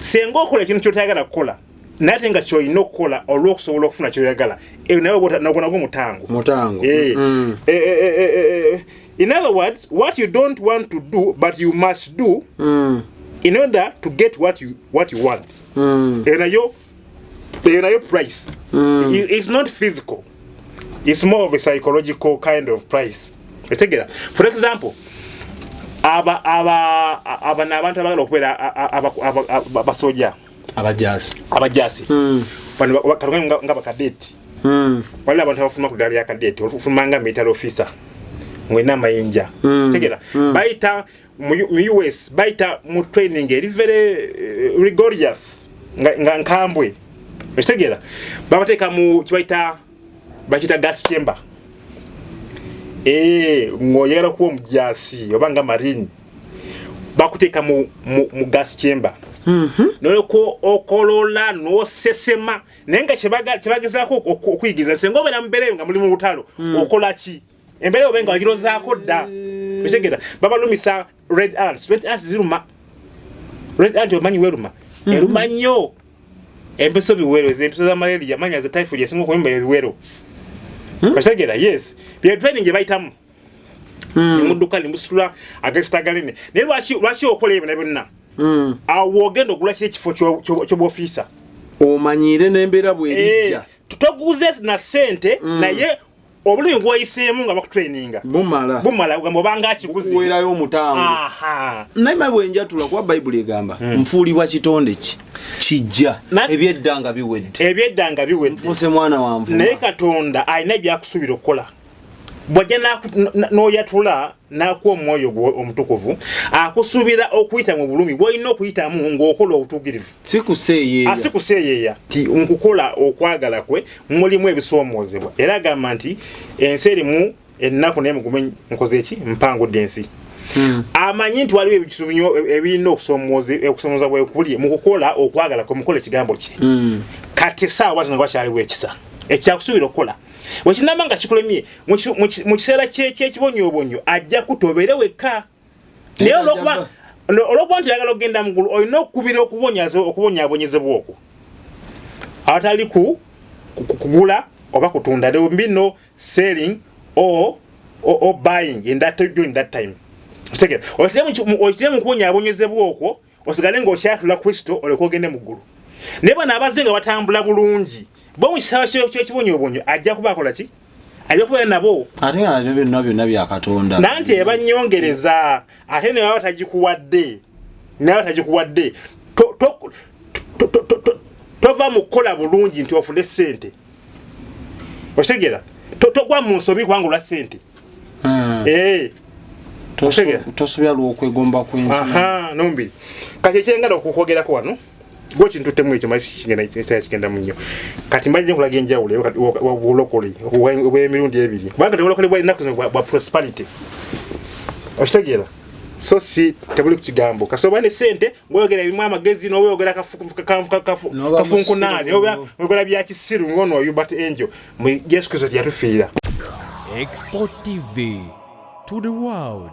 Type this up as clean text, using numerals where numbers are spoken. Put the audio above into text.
senga okola ekintu kyotayagala kukola nate nga kyoyina okukola olw'okusobola okufuna kyoyagala nawe nagwo mutango. In other words, what you don't want to do but you must do in order to get what you want. Eyo price. It's not physical. It's more of a psychological kind of price. For example, aba nabantu abagala okubeera abasoja abajasi nga bakadeti waliwo abantu abafuluma ku ddala lya kadeti olufuluma nga military officer mwena amayinja tegera bayita mu US bayita mu training eri very rigorous nga nkambwe tegera babateeka mu kibayita bakita gas chamber ngoyera kuwa omujasi obanga marine bakuteeka mu gas chamber noleko okolola no sesema nenga kibagezaako okuyigiza senga obera mbereyo nga muli mu lutalo okola ki embere obenga wagirozaako dda bitegera babalumisa red ants ziruma red ant omanyi weruma eruma nnyo empiso biwero empiso za malaria manya za typhoid yasinga okuyimba ebiwero bitegera yes bye training gye bayitamu muduka limusula agestagalene ne lwaki okola ebyo byonna awo ogenda ogula kile kifo ky'obofisa omanyire n'embeera bw'erijja tutoguze na sente naye obulimi bw'oyiseemu nga bakutraininga bumala ugamba obanga akiguzi werayo omutango naye bwenjatula kuba bayibuli egamba nfuulibwa kitonde ki kijja ebyeddanga biwedde nfuse mwana wa nvuma naye Katonda alina byakusuubira okukola bwajja n'oyatula n'akuwa omwoyo omutukuvu akusuubira okuyita mu bulumi bw'olina okuyitamu ng'okola obutuukirivu sikuseeyeeya ti nkukola okwagala kwe mulimu ebisoomozebwa era agamba nti ensi erimu ennaku naye mugume nkoze eki mpangudde ensi amanyi nti waliwo ebirina okusomooza bwekuli mu kukola okwagala kwe mukola ekigambo kye kati saawa zino wakyaliwo ekisa ekyakusuubira okukola wekinamba nga kikulemye mu kiseera ky'ekibonyoobonyo ajja kutobere wekka naye olwokuba nti oyagala okugenda mu ggulu olina okukumira okubonyaabonyezebwa okwo awatali kugula oba kutunda there will be no selling or buying during that time oyitire mu kubonyaabonyezebwa okwo osigale ng'okyatula Kristo olyoke ogende mu ggulu naye bano abaze nga batambula bulungi bo mu kisawa ky'ekibonyoobonyo ajja kuba akola ki ajja kuba nabo ate nga byonna bya Katonda nanti ebanyongereza ate ne baba tagikuwadde tova mu kukola bulungi nti ofune ssente otegera togwa mu nsobi kubanga olwa ssente tosobya lw'okwegomba kw'ensi nombiri kati ekyengala okukwogerako wano gwe kintu temu ekyo mali kigenda munyo kati mbaje nkulaga enjawulo wabulokole obw'emirundi ebiri kubanga tebulokole bwa ennaku bwa prosperity okitegera so si tebuli ku kigambo kasoba ne sente ngoyogera ebimu amagezi n'oyogera kafunkunaani oyogera bya kisiru ngono oyo but angel mu Yesu Kristo yatufiira. xpotv to the world.